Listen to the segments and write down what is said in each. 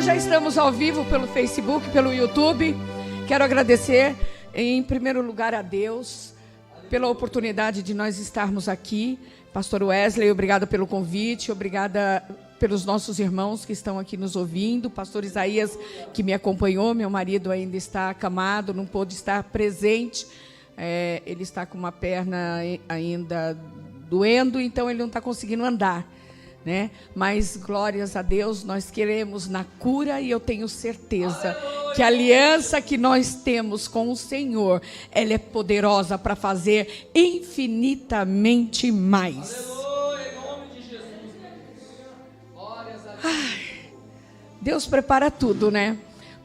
Nós já estamos ao vivo pelo Facebook, pelo YouTube. Quero agradecer em primeiro lugar a Deus pela oportunidade de nós estarmos aqui. Pastor Wesley, obrigada pelo convite, obrigada pelos nossos irmãos que estão aqui nos ouvindo. Pastor Isaías, que me acompanhou, meu marido ainda está acamado, não pôde estar presente. Ele está com uma perna ainda doendo, então ele não está conseguindo andar, né? Mas, glórias a Deus, nós queremos na cura, e eu tenho certeza que a aliança que nós temos com o Senhor, ela é poderosa para fazer infinitamente mais. Aleluia, em nome de Jesus. Glórias a Deus. Deus prepara tudo, né?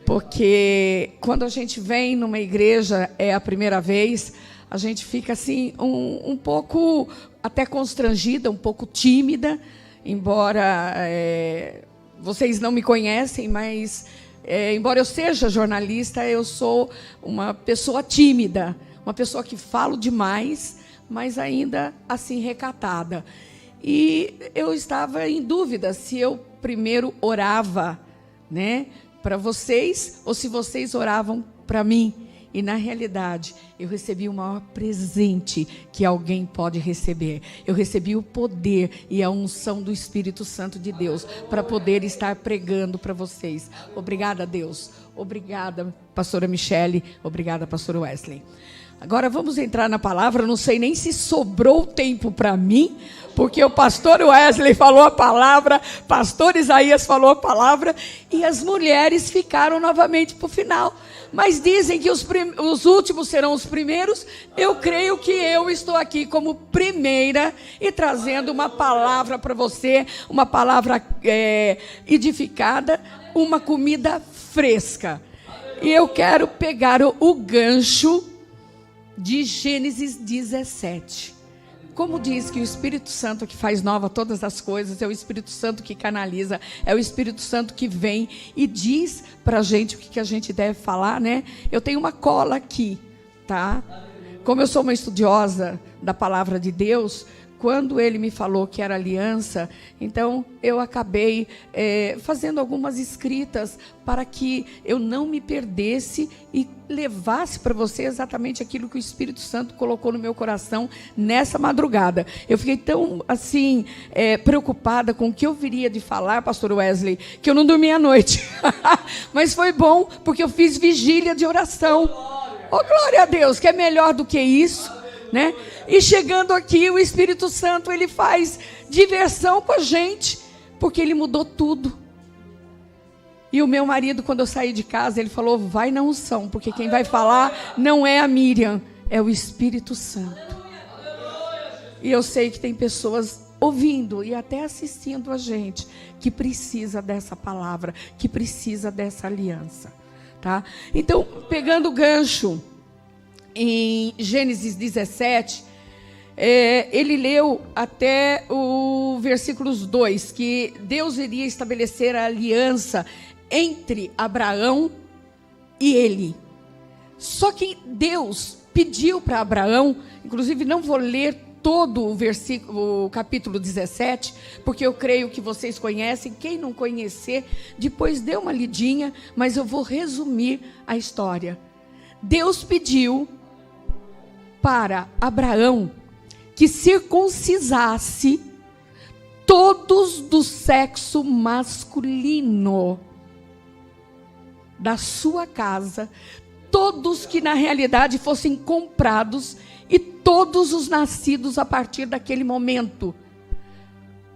Porque quando a gente vem numa igreja, é a primeira vez, a gente fica assim, um pouco até constrangida, um pouco tímida, embora vocês não me conhecem, mas embora eu seja jornalista, eu sou uma pessoa tímida, uma pessoa que falo demais, mas ainda assim recatada. E eu estava em dúvida se eu primeiro orava, né, para vocês, ou se vocês oravam para mim. E na realidade, eu recebi o maior presente que alguém pode receber. Eu recebi o poder e a unção do Espírito Santo de Deus para poder estar pregando para vocês. Obrigada, Deus. Obrigada, pastora Michele. Obrigada, pastor Wesley. Agora vamos entrar na palavra. Não sei nem se sobrou tempo para mim, porque o pastor Wesley falou a palavra, pastor Isaías falou a palavra, e as mulheres ficaram novamente para o final. Mas dizem que os últimos serão os primeiros. Eu creio que eu estou aqui como primeira e trazendo uma palavra para você, uma palavra edificada, uma comida fresca. E eu quero pegar o gancho de Gênesis 17. Como diz que o Espírito Santo que faz nova todas as coisas, é o Espírito Santo que canaliza, é o Espírito Santo que vem e diz pra gente o que a gente deve falar, né? Eu tenho uma cola aqui, tá? Como eu sou uma estudiosa da palavra de Deus, quando ele me falou que era aliança, então eu acabei fazendo algumas escritas para que eu não me perdesse e levasse para você exatamente aquilo que o Espírito Santo colocou no meu coração nessa madrugada. Eu fiquei tão assim preocupada com o que eu viria de falar, pastor Wesley, que eu não dormi à noite. Mas foi bom, porque eu fiz vigília de oração. Oh, glória a Deus, que é melhor do que isso, né? E chegando aqui, o Espírito Santo, ele faz diversão com a gente, porque ele mudou tudo. E o meu marido, quando eu saí de casa, ele falou: vai na unção, porque quem vai falar não é a Miriam, é o Espírito Santo. E eu sei que tem pessoas ouvindo e até assistindo a gente que precisa dessa palavra, que precisa dessa aliança, tá? Então, pegando o gancho em Gênesis 17, ele leu até o versículos 2, que Deus iria estabelecer a aliança entre Abraão e ele. Só que Deus pediu para Abraão, inclusive não vou ler todo o capítulo 17, porque eu creio que vocês conhecem. Quem não conhecer, depois dê uma lidinha, mas eu vou resumir a história. Deus pediu para Abraão que circuncisasse todos do sexo masculino da sua casa, todos que na realidade fossem comprados e todos os nascidos a partir daquele momento,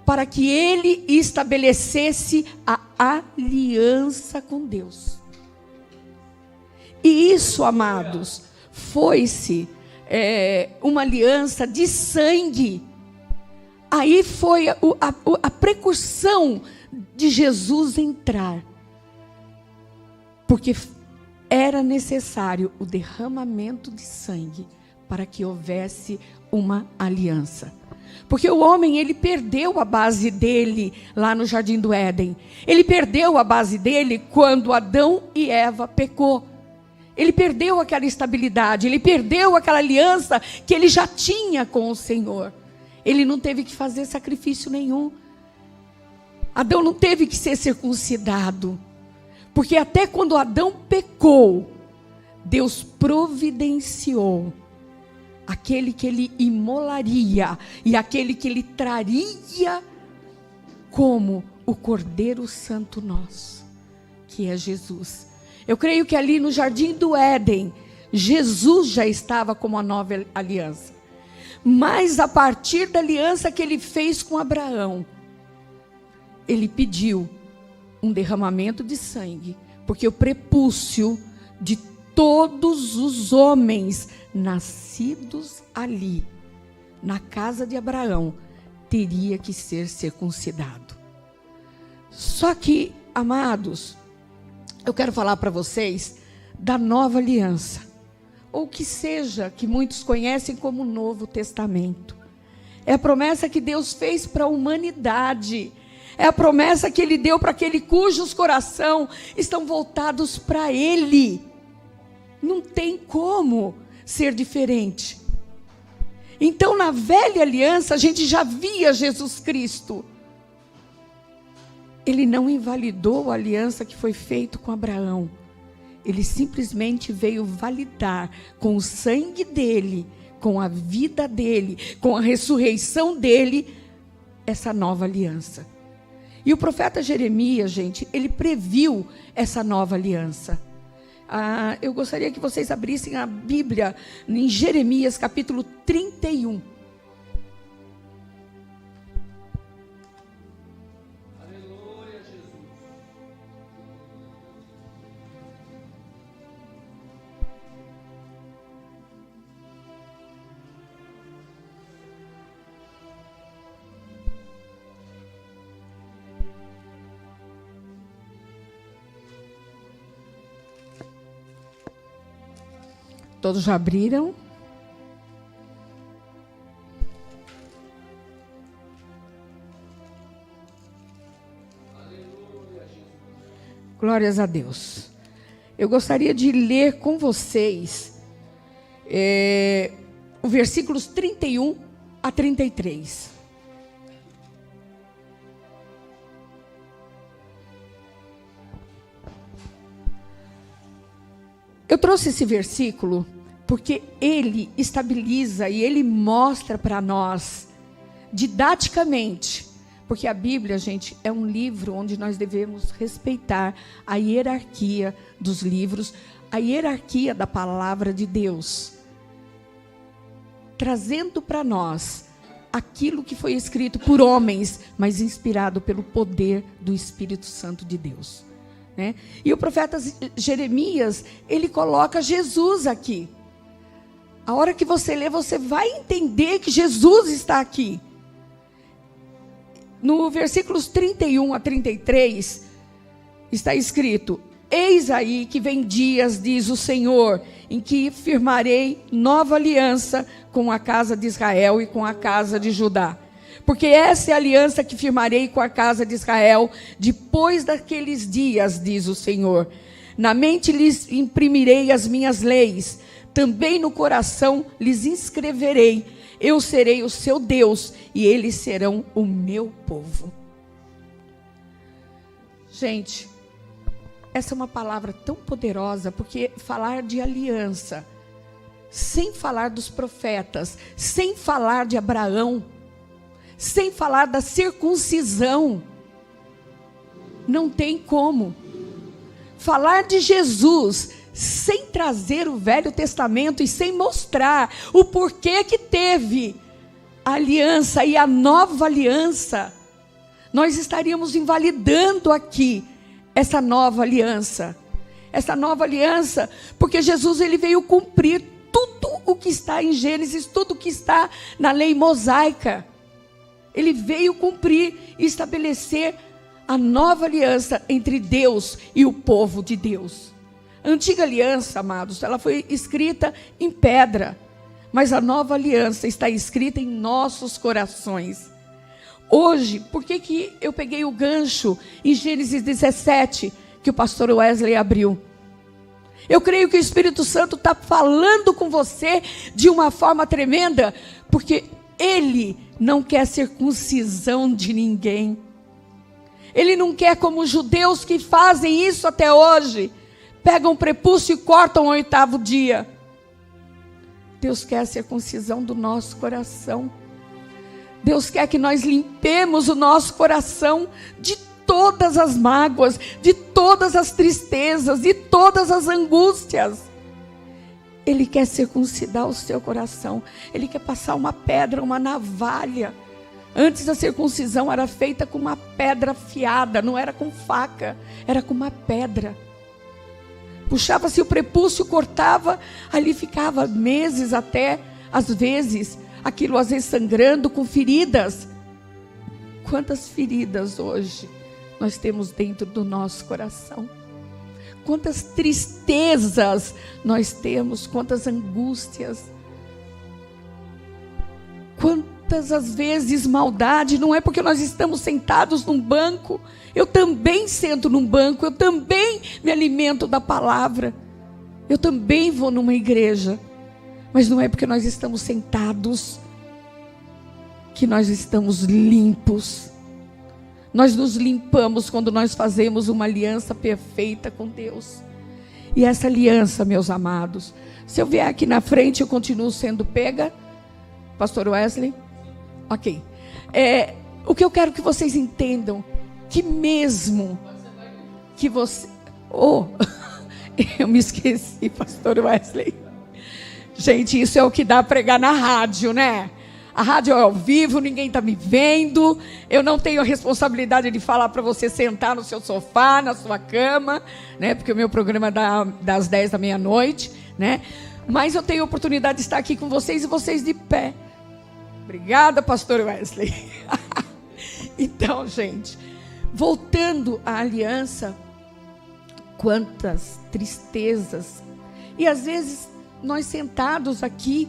para que ele estabelecesse a aliança com Deus. E isso, amados, foi-se uma aliança de sangue. Aí foi a precursão de Jesus entrar, porque era necessário o derramamento de sangue para que houvesse uma aliança. Porque o homem, ele perdeu a base dele lá no Jardim do Éden. Ele perdeu a base dele quando Adão e Eva pecou. Ele perdeu aquela estabilidade, ele perdeu aquela aliança que ele já tinha com o Senhor. Ele não teve que fazer sacrifício nenhum. Adão não teve que ser circuncidado. Porque até quando Adão pecou, Deus providenciou aquele que ele imolaria e aquele que ele traria como o Cordeiro Santo nosso, que é Jesus. Eu creio que ali no Jardim do Éden, Jesus já estava como a nova aliança. Mas a partir da aliança que ele fez com Abraão, ele pediu um derramamento de sangue, porque o prepúcio de todos os homens nascidos ali, na casa de Abraão, teria que ser circuncidado. Só que, amados, eu quero falar para vocês da nova aliança, ou que seja, que muitos conhecem como Novo Testamento. É a promessa que Deus fez para a humanidade. É a promessa que Ele deu para aquele cujos coração estão voltados para Ele. Não tem como ser diferente. Então, na velha aliança, a gente já via Jesus Cristo. Ele não invalidou a aliança que foi feita com Abraão. Ele simplesmente veio validar com o sangue dele, com a vida dele, com a ressurreição dele, essa nova aliança. E o profeta Jeremias, gente, ele previu essa nova aliança. Eu gostaria que vocês abrissem a Bíblia em Jeremias capítulo 31. Aleluia, Jesus. Todos já abriram? Glórias a Deus. Eu gostaria de ler com vocês os versículos 31 a 33. Eu trouxe esse versículo porque ele estabiliza e ele mostra para nós, didaticamente, porque a Bíblia, gente, é um livro onde nós devemos respeitar a hierarquia dos livros, a hierarquia da palavra de Deus, trazendo para nós aquilo que foi escrito por homens, mas inspirado pelo poder do Espírito Santo de Deus. Né? E o profeta Jeremias, ele coloca Jesus aqui. A hora que você lê, você vai entender que Jesus está aqui. No versículos 31 a 33, está escrito: eis aí que vem dias, diz o Senhor, em que firmarei nova aliança com a casa de Israel e com a casa de Judá. Porque essa é a aliança que firmarei com a casa de Israel depois daqueles dias, diz o Senhor. Na mente lhes imprimirei as minhas leis, também no coração lhes inscreverei. Eu serei o seu Deus e eles serão o meu povo. Gente, essa é uma palavra tão poderosa, porque falar de aliança, sem falar dos profetas, sem falar de Abraão, sem falar da circuncisão, não tem como. Falar de Jesus sem trazer o Velho Testamento e sem mostrar o porquê que teve a aliança e a nova aliança, nós estaríamos invalidando aqui essa nova aliança. Essa nova aliança, porque Jesus ele veio cumprir tudo o que está em Gênesis, tudo o que está na lei mosaica. Ele veio cumprir e estabelecer a nova aliança entre Deus e o povo de Deus. A antiga aliança, amados, ela foi escrita em pedra, mas a nova aliança está escrita em nossos corações. Hoje, por que eu peguei o gancho em Gênesis 17, que o pastor Wesley abriu? Eu creio que o Espírito Santo está falando com você de uma forma tremenda, porque Ele não quer circuncisão de ninguém. Ele não quer como os judeus que fazem isso até hoje. Pegam o prepúcio e cortam ao 8º dia. Deus quer a circuncisão do nosso coração. Deus quer que nós limpemos o nosso coração de todas as mágoas, de todas as tristezas, de todas as angústias. Ele quer circuncidar o seu coração. Ele quer passar uma pedra, uma navalha. Antes a circuncisão era feita com uma pedra afiada, não era com faca, era com uma pedra. Puxava-se o prepúcio, cortava, ali ficava meses até, às vezes, aquilo às vezes sangrando, com feridas. Quantas feridas hoje nós temos dentro do nosso coração? Quantas tristezas nós temos, quantas angústias. Quantas às vezes maldade, não é porque nós estamos sentados num banco. Eu também sento num banco, eu também me alimento da palavra. Eu também vou numa igreja. Mas não é porque nós estamos sentados que nós estamos limpos. Nós nos limpamos quando nós fazemos uma aliança perfeita com Deus. E essa aliança, meus amados, se eu vier aqui na frente, eu continuo sendo pega? Pastor Wesley? Ok. O que eu quero que vocês entendam, que mesmo que você... eu me esqueci, Pastor Wesley. Gente, isso é o que dá a pregar na rádio, né? A rádio é ao vivo, ninguém está me vendo. Eu não tenho a responsabilidade de falar para você sentar no seu sofá, na sua cama, né? Porque o meu programa é das 10 da meia-noite, né? Mas eu tenho a oportunidade de estar aqui com vocês e vocês de pé. Obrigada, Pastor Wesley. Então, gente, voltando à aliança, quantas tristezas. E às vezes, nós sentados aqui,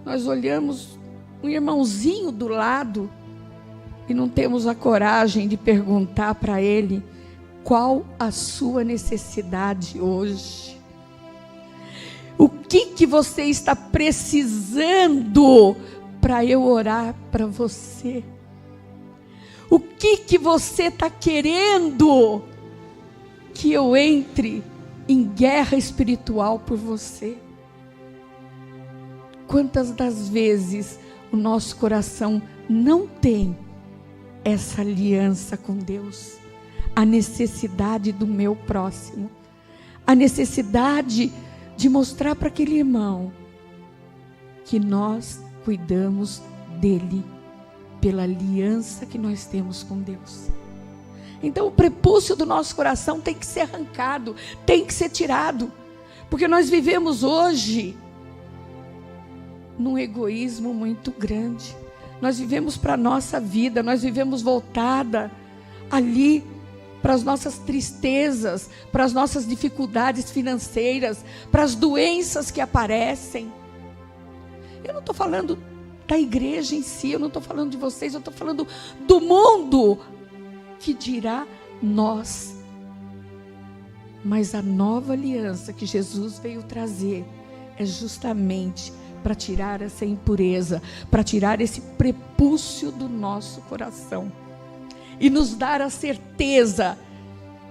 nós olhamos um irmãozinho do lado e não temos a coragem de perguntar para ele qual a sua necessidade hoje. O que você está precisando para eu orar para você? O que você está querendo que eu entre em guerra espiritual por você? Quantas das vezes o nosso coração não tem essa aliança com Deus? A necessidade do meu próximo, a necessidade de mostrar para aquele irmão que nós cuidamos dele pela aliança que nós temos com Deus. Então o prepúcio do nosso coração tem que ser arrancado, tem que ser tirado, porque nós vivemos hoje num egoísmo muito grande. Nós vivemos para a nossa vida, nós vivemos voltada ali para as nossas tristezas, para as nossas dificuldades financeiras, para as doenças que aparecem. Eu não estou falando da igreja em si, eu não estou falando de vocês, eu estou falando do mundo, que dirá nós. Mas a nova aliança que Jesus veio trazer é justamente para tirar essa impureza, para tirar esse prepúcio do nosso coração e nos dar a certeza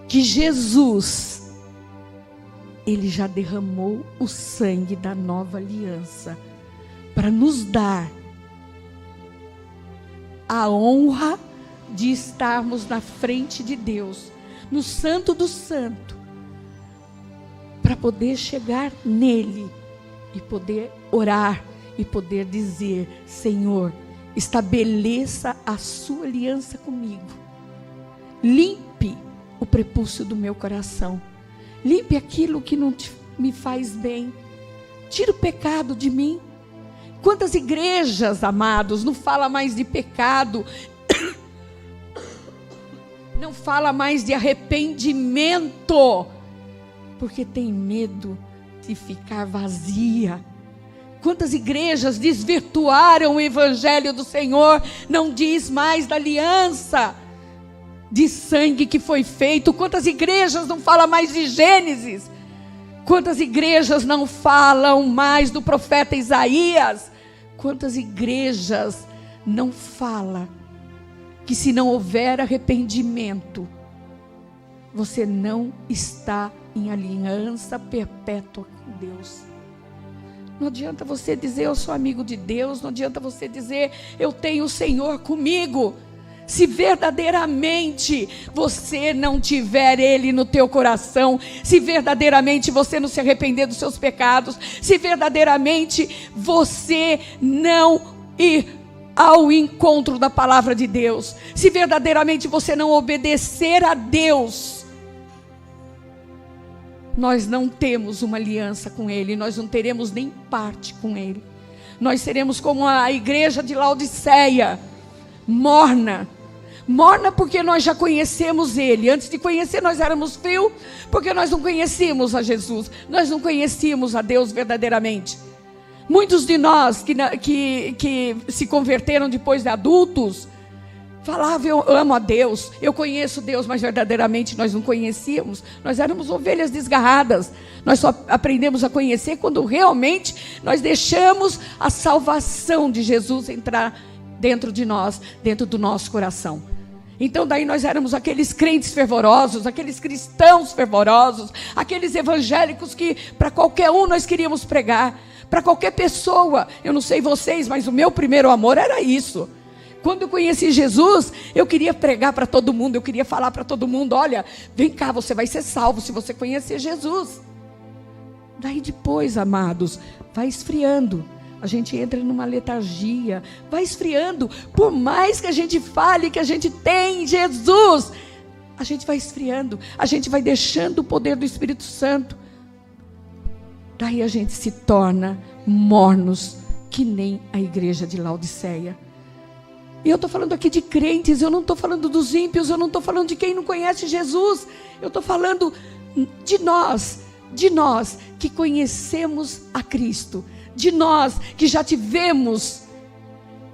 que Jesus, Ele já derramou o sangue da nova aliança para nos dar a honra de estarmos na frente de Deus, no Santo do Santo, para poder chegar nele e poder orar e poder dizer: Senhor, estabeleça a sua aliança comigo. Limpe o prepúcio do meu coração. Limpe aquilo que não me faz bem. Tira o pecado de mim. Quantas igrejas, amados, não fala mais de pecado, não fala mais de arrependimento, porque tem medo de ficar vazia. Quantas igrejas desvirtuaram o evangelho do Senhor, não diz mais da aliança de sangue que foi feito. Quantas igrejas não falam mais de Gênesis? Quantas igrejas não falam mais do profeta Isaías? Quantas igrejas não falam que se não houver arrependimento, você não está em aliança perpétua com Deus. Não adianta você dizer eu sou amigo de Deus, não adianta você dizer eu tenho o Senhor comigo, se verdadeiramente você não tiver Ele no teu coração, se verdadeiramente você não se arrepender dos seus pecados, se verdadeiramente você não ir ao encontro da palavra de Deus, se verdadeiramente você não obedecer a Deus, nós não temos uma aliança com Ele, nós não teremos nem parte com Ele. Nós seremos como a igreja de Laodiceia, morna porque nós já conhecemos Ele. Antes de conhecer nós éramos frios, porque nós não conhecíamos a Jesus, nós não conhecíamos a Deus verdadeiramente. Muitos de nós que se converteram depois de adultos, falavam eu amo a Deus, eu conheço Deus, mas verdadeiramente nós não conhecíamos. Nós éramos ovelhas desgarradas. Nós só aprendemos a conhecer quando realmente nós deixamos a salvação de Jesus entrar dentro de nós, dentro do nosso coração. Então daí nós éramos aqueles crentes fervorosos, aqueles cristãos fervorosos, aqueles evangélicos que para qualquer um nós queríamos pregar, para qualquer pessoa. Eu não sei vocês, mas o meu primeiro amor era isso. Quando eu conheci Jesus, eu queria pregar para todo mundo, eu queria falar para todo mundo, olha, vem cá, você vai ser salvo se você conhecer Jesus. Daí depois, amados, vai esfriando, a gente entra numa letargia, vai esfriando, por mais que a gente fale que a gente tem Jesus, a gente vai esfriando, a gente vai deixando o poder do Espírito Santo. Daí a gente se torna mornos, que nem a igreja de Laodiceia. E eu estou falando aqui de crentes, eu não estou falando dos ímpios, eu não estou falando de quem não conhece Jesus, eu estou falando de nós que conhecemos a Cristo, de nós que já tivemos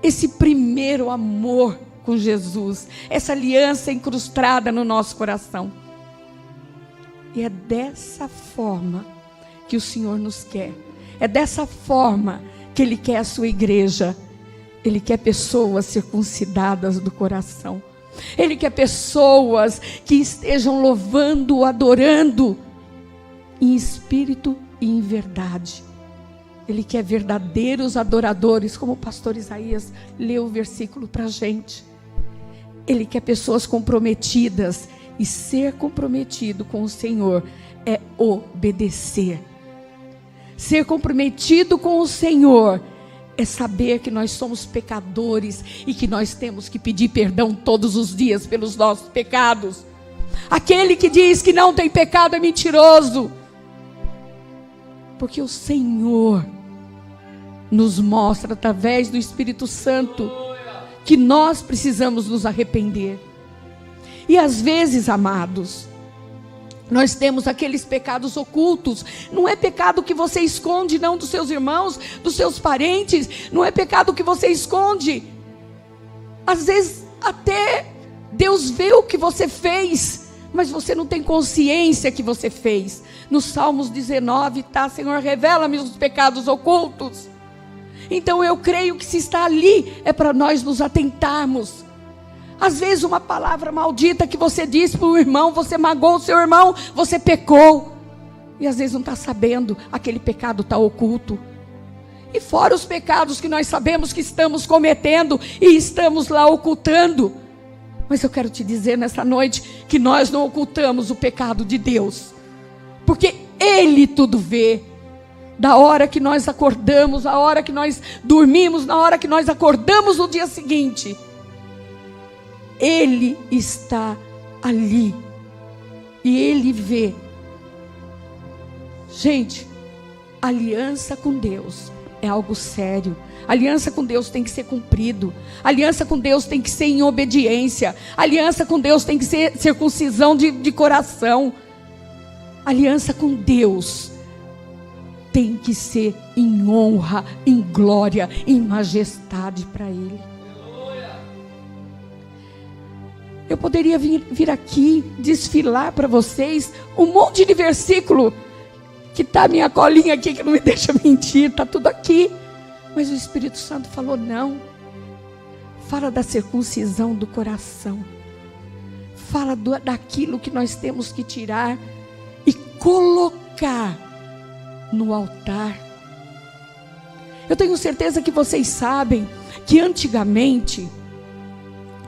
esse primeiro amor com Jesus, essa aliança incrustada no nosso coração. E é dessa forma que o Senhor nos quer, é dessa forma que Ele quer a sua igreja. Ele quer pessoas circuncidadas do coração. Ele quer pessoas que estejam louvando, adorando em espírito e em verdade. Ele quer verdadeiros adoradores, como o pastor Isaías leu o versículo para a gente. Ele quer pessoas comprometidas, e ser comprometido com o Senhor é obedecer. Ser comprometido com o Senhor é saber que nós somos pecadores e que nós temos que pedir perdão todos os dias pelos nossos pecados. Aquele que diz que não tem pecado é mentiroso, porque o Senhor nos mostra através do Espírito Santo que nós precisamos nos arrepender. E às vezes, amados, nós temos aqueles pecados ocultos. Não é pecado que você esconde, não, dos seus irmãos, dos seus parentes. Não é pecado que você esconde. Às vezes até Deus vê o que você fez, mas você não tem consciência que você fez. No Salmos 19 está: Senhor, revela-me os pecados ocultos. Então eu creio que se está ali é para nós nos atentarmos. Às vezes uma palavra maldita que você disse para o irmão, você magoou o seu irmão, você pecou. E às vezes não está sabendo, aquele pecado está oculto. E fora os pecados que nós sabemos que estamos cometendo e estamos lá ocultando. Mas eu quero te dizer nessa noite que nós não ocultamos o pecado de Deus. Porque Ele tudo vê. Da hora que nós acordamos, da hora que nós dormimos, na hora que nós acordamos no dia seguinte, Ele está ali e Ele vê. Gente, aliança com Deus é algo sério. Aliança com Deus tem que ser cumprido. Aliança com Deus tem que ser em obediência. Aliança com Deus tem que ser circuncisão de coração. Aliança com Deus tem que ser em honra, em glória, em majestade para Ele. Eu poderia vir aqui desfilar para vocês um monte de versículo que está minha colinha aqui que não me deixa mentir, está tudo aqui. Mas o Espírito Santo falou: não, Fala da circuncisão do coração. Fala daquilo que nós temos que tirar e colocar no altar. Eu tenho certeza que vocês sabem que antigamente,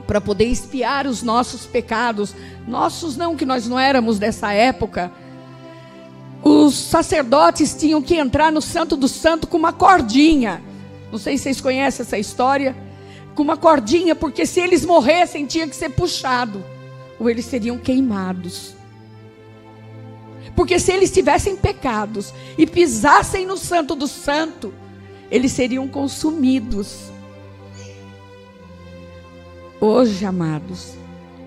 para poder expiar os nossos pecados, nossos não, que nós não éramos dessa época, os sacerdotes tinham que entrar no Santo do Santo com uma cordinha. Não sei se vocês conhecem essa história. Com uma cordinha, porque se eles morressem, tinha que ser puxado, ou eles seriam queimados. Porque se eles tivessem pecados e pisassem no Santo do Santo, eles seriam consumidos. Hoje, amados,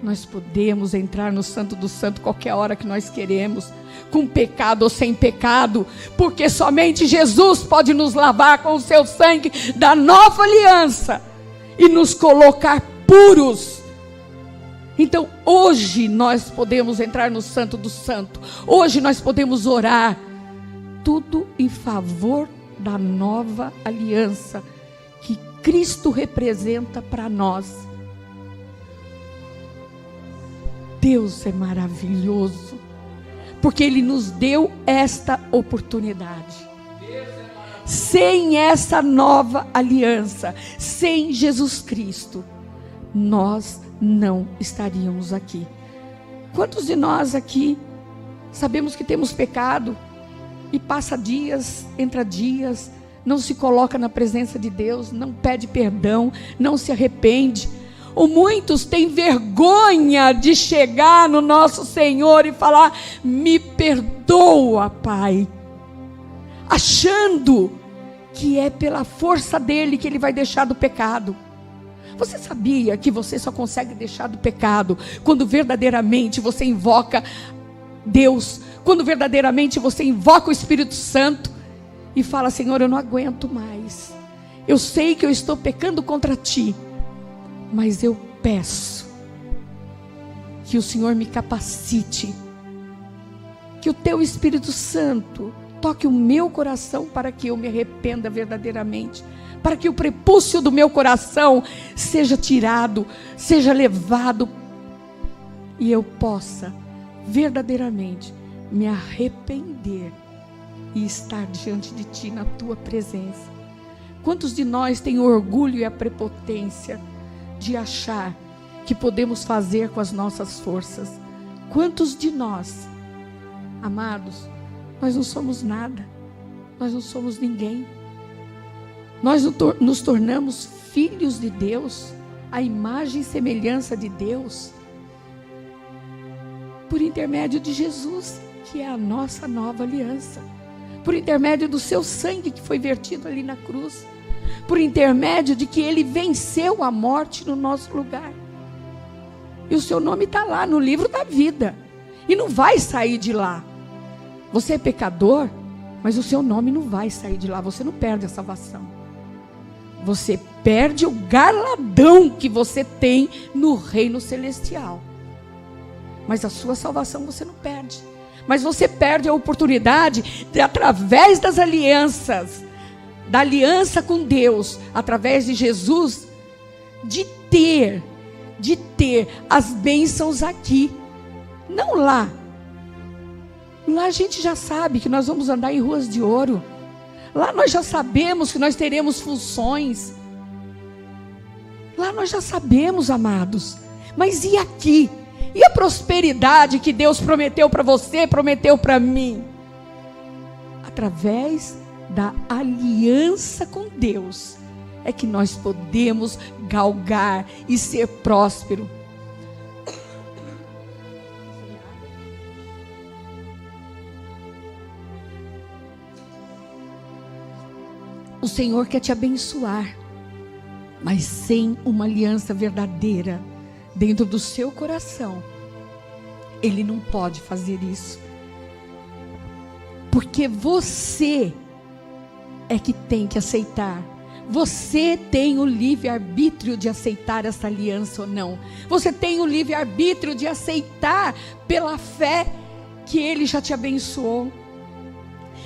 nós podemos entrar no Santo do Santo qualquer hora que nós queremos, com pecado ou sem pecado, porque somente Jesus pode nos lavar com o seu sangue da nova aliança e nos colocar puros. Então hoje nós podemos entrar no Santo do Santo, hoje nós podemos orar, tudo em favor da nova aliança que Cristo representa para nós. Deus é maravilhoso, porque Ele nos deu esta oportunidade. Sem essa nova aliança, sem Jesus Cristo, nós não estaríamos aqui. Quantos de nós aqui sabemos que temos pecado e passa dias, entra dias, não se coloca na presença de Deus, não pede perdão, não se arrepende? Ou muitos têm vergonha de chegar no nosso Senhor e falar: me perdoa, Pai, achando que é pela força dele que ele vai deixar do pecado. Você sabia que você só consegue deixar do pecado quando verdadeiramente você invoca Deus, quando verdadeiramente você invoca o Espírito Santo e fala: Senhor, eu não aguento mais, eu sei que eu estou pecando contra ti, mas eu peço que o Senhor me capacite, que o teu Espírito Santo toque o meu coração para que eu me arrependa verdadeiramente, para que o prepúcio do meu coração seja tirado, seja levado, e eu possa verdadeiramente me arrepender e estar diante de ti na tua presença. Quantos de nós têm o orgulho e a prepotência de achar que podemos fazer com as nossas forças? Quantos de nós, amados, nós não somos nada, nós não somos ninguém. Nós nos tornamos filhos de Deus, a imagem e semelhança de Deus, por intermédio de Jesus, que é a nossa nova aliança, por intermédio do seu sangue que foi vertido ali na cruz, por intermédio de que ele venceu a morte no nosso lugar. E o seu nome está lá no livro da vida, e não vai sair de lá. Você é pecador, mas o seu nome não vai sair de lá. Você não perde a salvação, você perde o galardão que você tem no reino celestial, mas a sua salvação você não perde. Mas você perde a oportunidade de, através das alianças, da aliança com Deus, através de Jesus, de ter as bênçãos aqui, não lá. Lá a gente já sabe que nós vamos andar em ruas de ouro. Lá nós já sabemos que nós teremos funções. Lá nós já sabemos, amados. Mas e aqui? E a prosperidade que Deus prometeu para você, prometeu para mim? Através da aliança com Deus é que nós podemos galgar e ser próspero. O Senhor quer te abençoar, mas sem uma aliança verdadeira dentro do seu coração, Ele não pode fazer isso. Porque você é que tem que aceitar. Você tem o livre-arbítrio de aceitar essa aliança ou não. Você tem o livre-arbítrio de aceitar pela fé que Ele já te abençoou.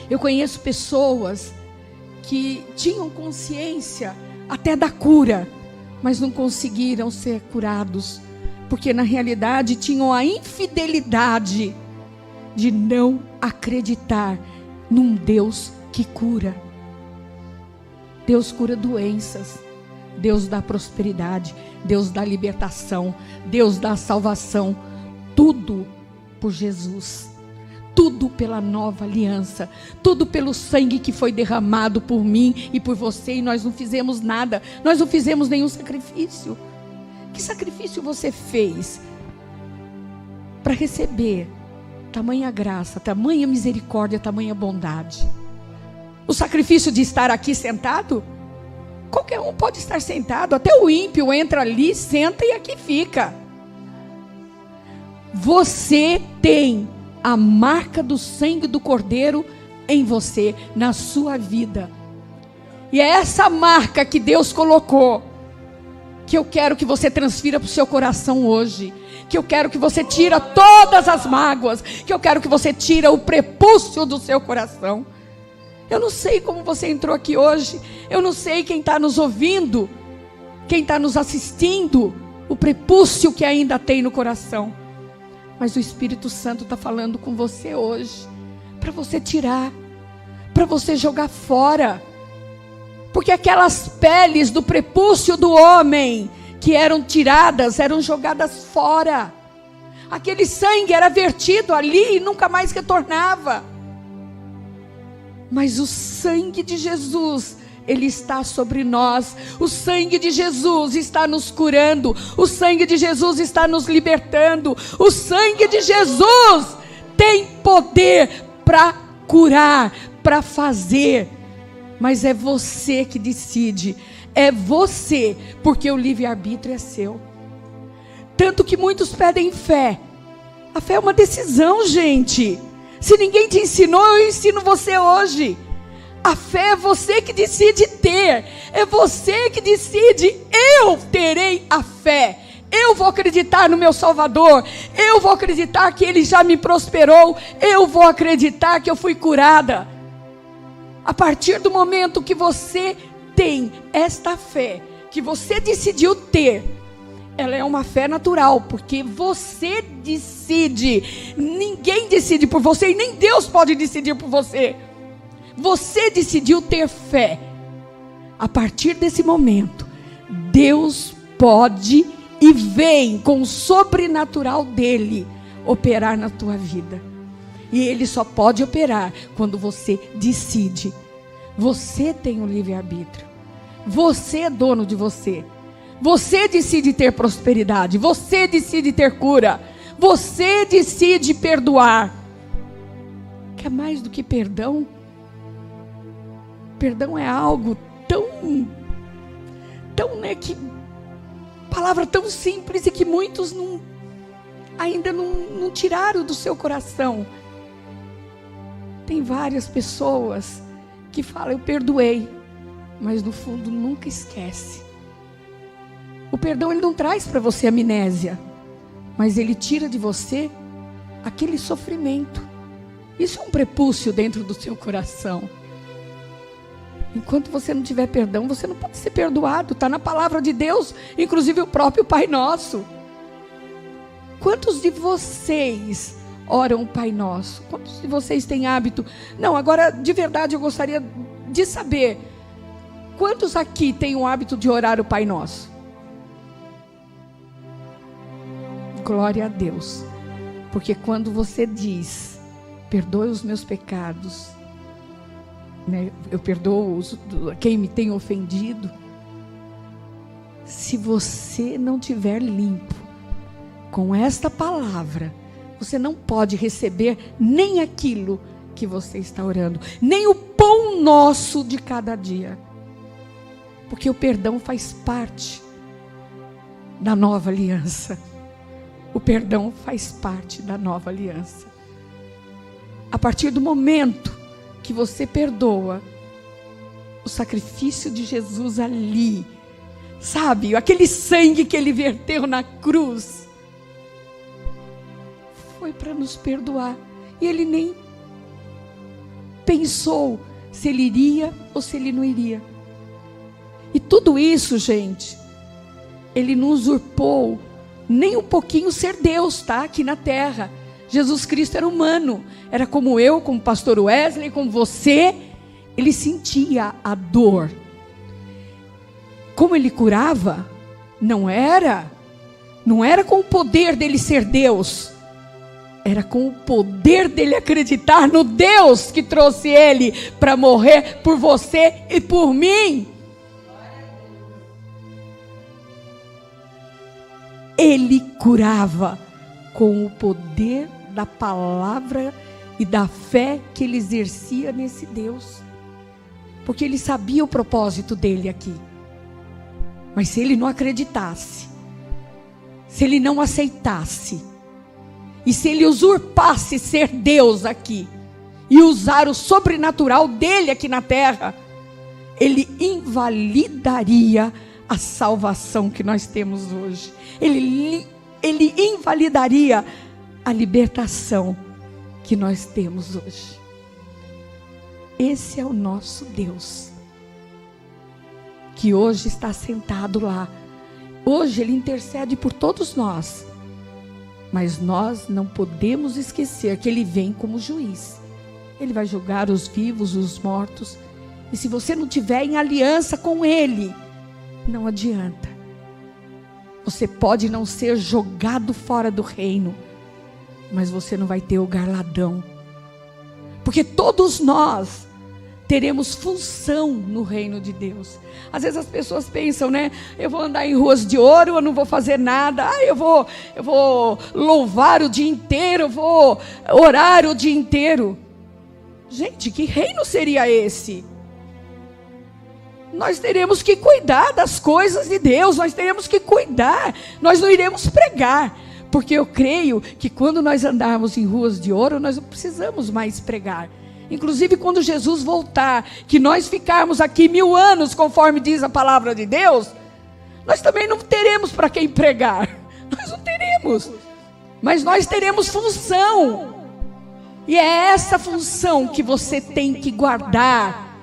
Eu conheço pessoas que tinham consciência até da cura, mas não conseguiram ser curados, porque na realidade tinham a infidelidade de não acreditar num Deus que cura. Deus cura doenças, Deus dá prosperidade, Deus dá libertação, Deus dá salvação, tudo por Jesus, tudo pela nova aliança, tudo pelo sangue que foi derramado por mim e por você, e nós não fizemos nada, nós não fizemos nenhum sacrifício. Que sacrifício você fez para receber tamanha graça, tamanha misericórdia, tamanha bondade? O sacrifício de estar aqui sentado? Qualquer um pode estar sentado, até o ímpio entra ali, senta e aqui fica. Você tem a marca do sangue do Cordeiro em você, na sua vida. E é essa marca que Deus colocou, que eu quero que você transfira para o seu coração hoje. Que eu quero que você tire todas as mágoas, que eu quero que você tire o prepúcio do seu coração. Eu não sei como você entrou aqui hoje, eu não sei quem está nos ouvindo, quem está nos assistindo, o prepúcio que ainda tem no coração. Mas o Espírito Santo está falando com você hoje, para você tirar, para você jogar fora. Porque aquelas peles do prepúcio do homem que eram tiradas, eram jogadas fora. Aquele sangue era vertido ali e nunca mais retornava. Mas o sangue de Jesus, ele está sobre nós. O sangue de Jesus está nos curando. O sangue de Jesus está nos libertando. O sangue de Jesus tem poder para curar, para fazer. Mas é você que decide. É você, porque o livre-arbítrio é seu. Tanto que muitos pedem fé. A fé é uma decisão, gente. Se ninguém te ensinou, eu ensino você hoje. A fé é você que decide ter. É você que decide. Eu terei a fé. Eu vou acreditar no meu Salvador. Eu vou acreditar que Ele já me prosperou. Eu vou acreditar que eu fui curada. A partir do momento que você tem esta fé, que você decidiu ter, ela é uma fé natural, porque você decide. Ninguém decide por você e nem Deus pode decidir por você. Você decidiu ter fé. A partir desse momento, Deus pode e vem com o sobrenatural dele operar na tua vida. E Ele só pode operar quando você decide. Você tem o livre-arbítrio. Você é dono de você. Você decide ter prosperidade. Você decide ter cura. Você decide perdoar. Quer mais do que perdão? Perdão é algo tão, que palavra tão simples e que muitos ainda não tiraram do seu coração. Tem várias pessoas que falam, eu perdoei, mas no fundo nunca esquece. O perdão, ele não traz para você amnésia, mas ele tira de você aquele sofrimento. Isso é um prepúcio dentro do seu coração. Enquanto você não tiver perdão, você não pode ser perdoado. Está na palavra de Deus, inclusive o próprio Pai Nosso. Quantos de vocês oram o Pai Nosso? Quantos de vocês têm hábito? Não, agora de verdade eu gostaria de saber, quantos aqui têm o hábito de orar o Pai Nosso? Glória a Deus. Porque quando você diz, perdoe os meus pecados, né? Eu perdoo quem me tem ofendido. Se você não tiver limpo com esta palavra, você não pode receber nem aquilo que você está orando, nem o pão nosso de cada dia. Porque o perdão faz parte da nova aliança. O perdão faz parte da nova aliança. A partir do momento que você perdoa, o sacrifício de Jesus ali, sabe, aquele sangue que Ele verteu na cruz, foi para nos perdoar. E Ele nem pensou se Ele iria ou se Ele não iria. E tudo isso, gente, Ele não usurpou nem um pouquinho ser Deus, tá? Aqui na terra. Jesus Cristo era humano. Era como eu, como o pastor Wesley, como você. Ele sentia a dor. Como ele curava, não era com o poder dele ser Deus. Era com o poder dele acreditar no Deus que trouxe ele para morrer por você e por mim. Ele curava com o poder da palavra e da fé que ele exercia nesse Deus. Porque ele sabia o propósito dele aqui. Mas se ele não acreditasse, se ele não aceitasse, e se ele usurpasse ser Deus aqui, e usar o sobrenatural dele aqui na terra, ele invalidaria a salvação que nós temos hoje. Ele invalidaria a libertação que nós temos hoje. Esse é o nosso Deus, que hoje está sentado lá. Hoje ele intercede por todos nós. Mas nós não podemos esquecer que ele vem como juiz. Ele vai julgar os vivos, os mortos. E se você não tiver em aliança com ele, não adianta. Você pode não ser jogado fora do reino, mas você não vai ter o galardão. Porque todos nós teremos função no reino de Deus. Às vezes as pessoas pensam, né? Eu vou andar em ruas de ouro, eu não vou fazer nada. Eu vou louvar o dia inteiro, eu vou orar o dia inteiro. Gente, que reino seria esse? Nós teremos que cuidar das coisas de Deus, nós teremos que cuidar. Nós não iremos pregar, porque eu creio que quando nós andarmos em ruas de ouro, nós não precisamos mais pregar. Inclusive quando Jesus voltar, que nós ficarmos aqui 1000 anos, conforme diz a palavra de Deus, nós também não teremos para quem pregar. Nós não teremos. Mas nós teremos função. E é essa função que você tem que guardar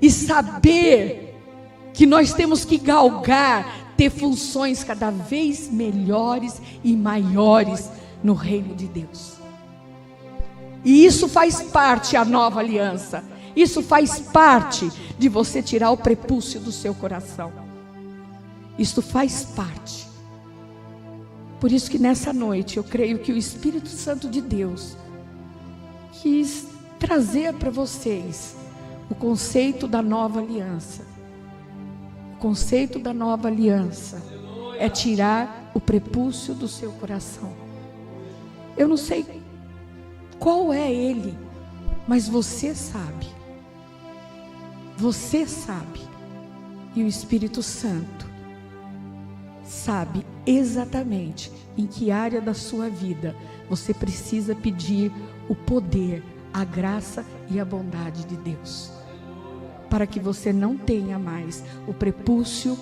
e saber que nós temos que galgar, ter funções cada vez melhores e maiores no reino de Deus. E isso faz parte da nova aliança. Isso faz parte de você tirar o prepúcio do seu coração. Isso faz parte. Por isso que nessa noite eu creio que o Espírito Santo de Deus quis trazer para vocês o conceito da nova aliança. O conceito da nova aliança é tirar o prepúcio do seu coração. Eu não sei qual é ele, mas você sabe. Você sabe. E o Espírito Santo sabe exatamente em que área da sua vida você precisa pedir o poder, a graça e a bondade de Deus, para que você não tenha mais o prepúcio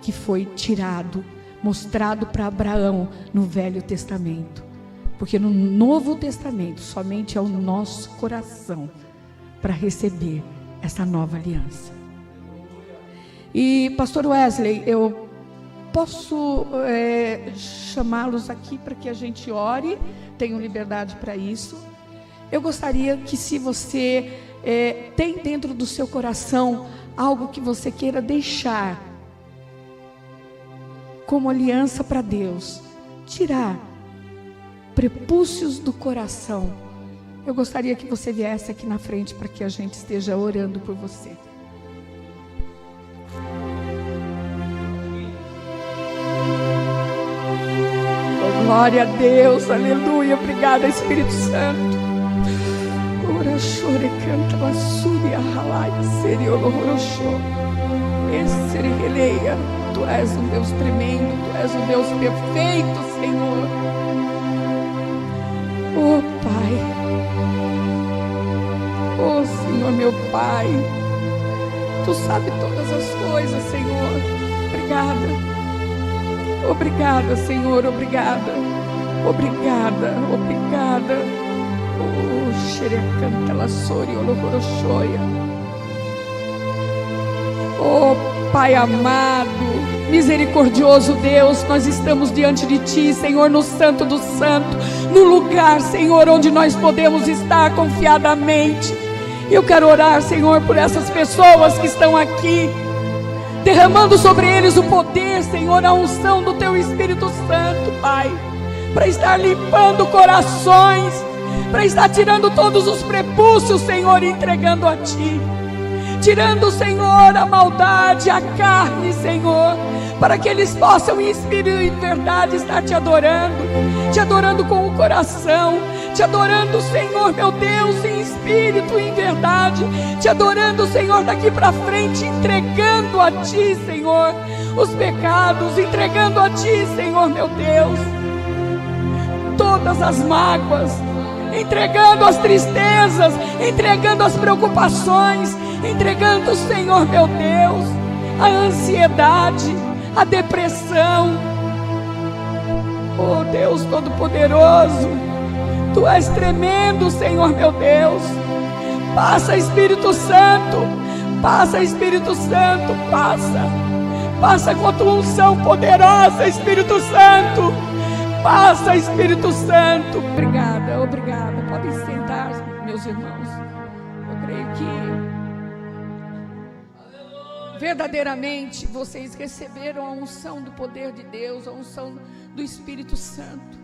que foi tirado, mostrado para Abraão no Velho Testamento. Porque no Novo Testamento somente é o nosso coração para receber essa nova aliança. E pastor Wesley, eu posso chamá-los aqui para que a gente ore, tenho liberdade para isso. Eu gostaria que, se você tem dentro do seu coração algo que você queira deixar como aliança para Deus, tirar prepúcios do coração, eu gostaria que você viesse aqui na frente para que a gente esteja orando por você. Oh, glória a Deus, aleluia, obrigada Espírito Santo. Ora chore canta vasúria ralaia seria horroroso. Esse releia, tu és um Deus tremendo, tu és um Deus perfeito, Senhor. Oh Pai, oh Senhor meu Pai, Tu sabe todas as coisas, Senhor. Obrigada, obrigada Senhor, obrigada, obrigada, obrigada. Oh, xerecanta la soria, ologorochoia. Oh Pai amado, misericordioso Deus, nós estamos diante de Ti, Senhor, no Santo do Santo, no lugar, Senhor, onde nós podemos estar confiadamente. Eu quero orar, Senhor, por essas pessoas que estão aqui, derramando sobre eles o poder, Senhor, a unção do Teu Espírito Santo, Pai, para estar limpando corações, para estar tirando todos os prepúcios, Senhor, e entregando a Ti. Tirando, Senhor, a maldade, a carne, Senhor, para que eles possam em espírito e em verdade estar Te adorando com o coração, Te adorando, Senhor, meu Deus, em espírito e em verdade, Te adorando, Senhor, daqui para frente, entregando a Ti, Senhor, os pecados, entregando a Ti, Senhor, meu Deus, todas as mágoas, entregando as tristezas, entregando as preocupações, entregando, Senhor, meu Deus, a ansiedade, a depressão. Oh Deus Todo-Poderoso, Tu és tremendo, Senhor, meu Deus. Passa, Espírito Santo, passa, Espírito Santo, passa com a Tua unção poderosa, Espírito Santo. Passa, Espírito Santo. Obrigada, obrigada. Podem sentar, meus irmãos. Eu creio que verdadeiramente vocês receberam a unção do poder de Deus, a unção do Espírito Santo,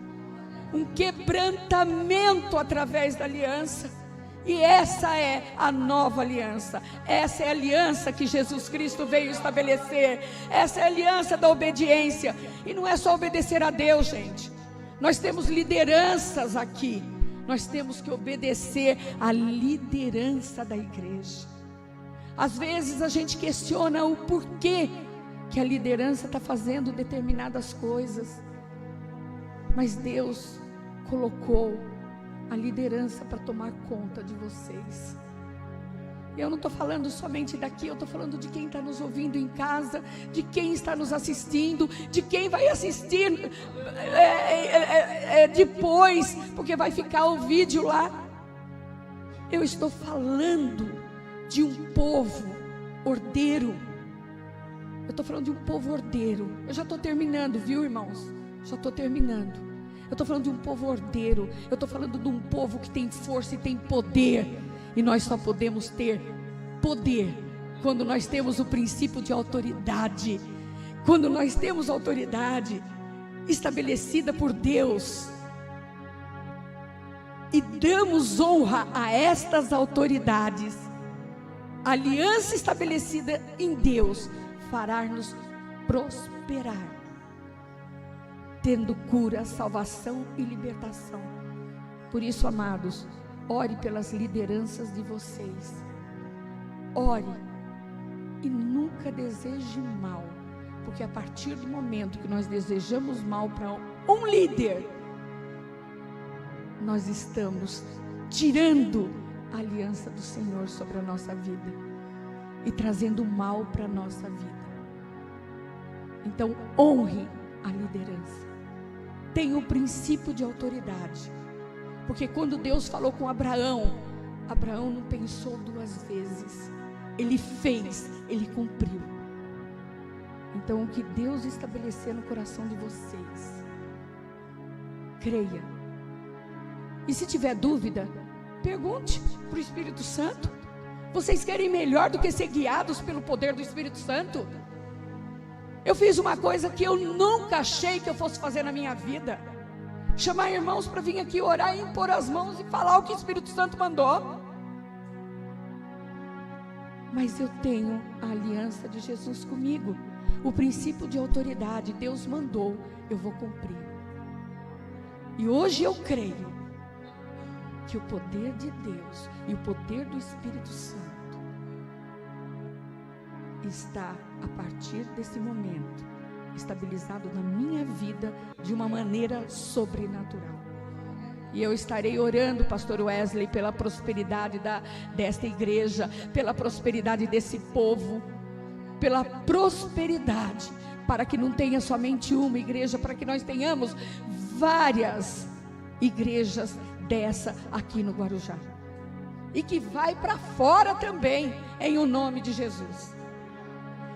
um quebrantamento através da aliança. E essa é a nova aliança, essa é a aliança que Jesus Cristo veio estabelecer, essa é a aliança da obediência. E não é só obedecer a Deus, gente, nós temos lideranças aqui, nós temos que obedecer à liderança da igreja. Às vezes a gente questiona o porquê que a liderança está fazendo determinadas coisas, mas Deus colocou a liderança para tomar conta de vocês. Eu não estou falando somente daqui, eu estou falando de quem está nos ouvindo em casa, de quem está nos assistindo, de quem vai assistir depois, porque vai ficar o vídeo lá. Eu estou falando de um povo ordeiro. Eu estou falando de um povo ordeiro. Eu já estou terminando, viu, irmãos? Já estou terminando. Eu estou falando de um povo ordeiro. Eu estou falando de um povo que tem força e tem poder. E nós só podemos ter poder quando nós temos o princípio de autoridade. Quando nós temos autoridade estabelecida por Deus e damos honra a estas autoridades, a aliança estabelecida em Deus fará-nos prosperar, tendo cura, salvação e libertação. Por isso, amados, ore pelas lideranças de vocês. Ore e nunca deseje mal, porque a partir do momento que nós desejamos mal para um líder, nós estamos tirando a aliança do Senhor sobre a nossa vida e trazendo mal para a nossa vida. Então, honre a liderança. Tenha o princípio de autoridade, porque quando Deus falou com Abraão, Abraão não pensou duas vezes, ele fez, ele cumpriu. Então, o que Deus estabeleceu no coração de vocês, creia. E se tiver dúvida, pergunte para o Espírito Santo. Vocês querem melhor do que ser guiados pelo poder do Espírito Santo? Eu fiz uma coisa que eu nunca achei que eu fosse fazer na minha vida: chamar irmãos para vir aqui orar e impor as mãos e falar o que o Espírito Santo mandou. Mas eu tenho a aliança de Jesus comigo, o princípio de autoridade. Deus mandou, eu vou cumprir. E hoje eu creio que o poder de Deus e o poder do Espírito Santo está, a partir desse momento, estabilizado na minha vida de uma maneira sobrenatural. E eu estarei orando, pastor Wesley, pela prosperidade desta igreja, pela prosperidade desse povo, pela prosperidade, para que não tenha somente uma igreja, para que nós tenhamos várias igrejas dessa aqui no Guarujá, e que vai para fora também, em o nome de Jesus.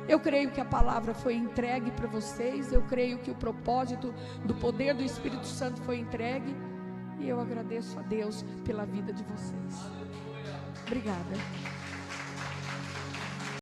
Eu creio que a palavra foi entregue para vocês. Eu creio que o propósito do poder do Espírito Santo foi entregue. E eu agradeço a Deus pela vida de vocês. Obrigada.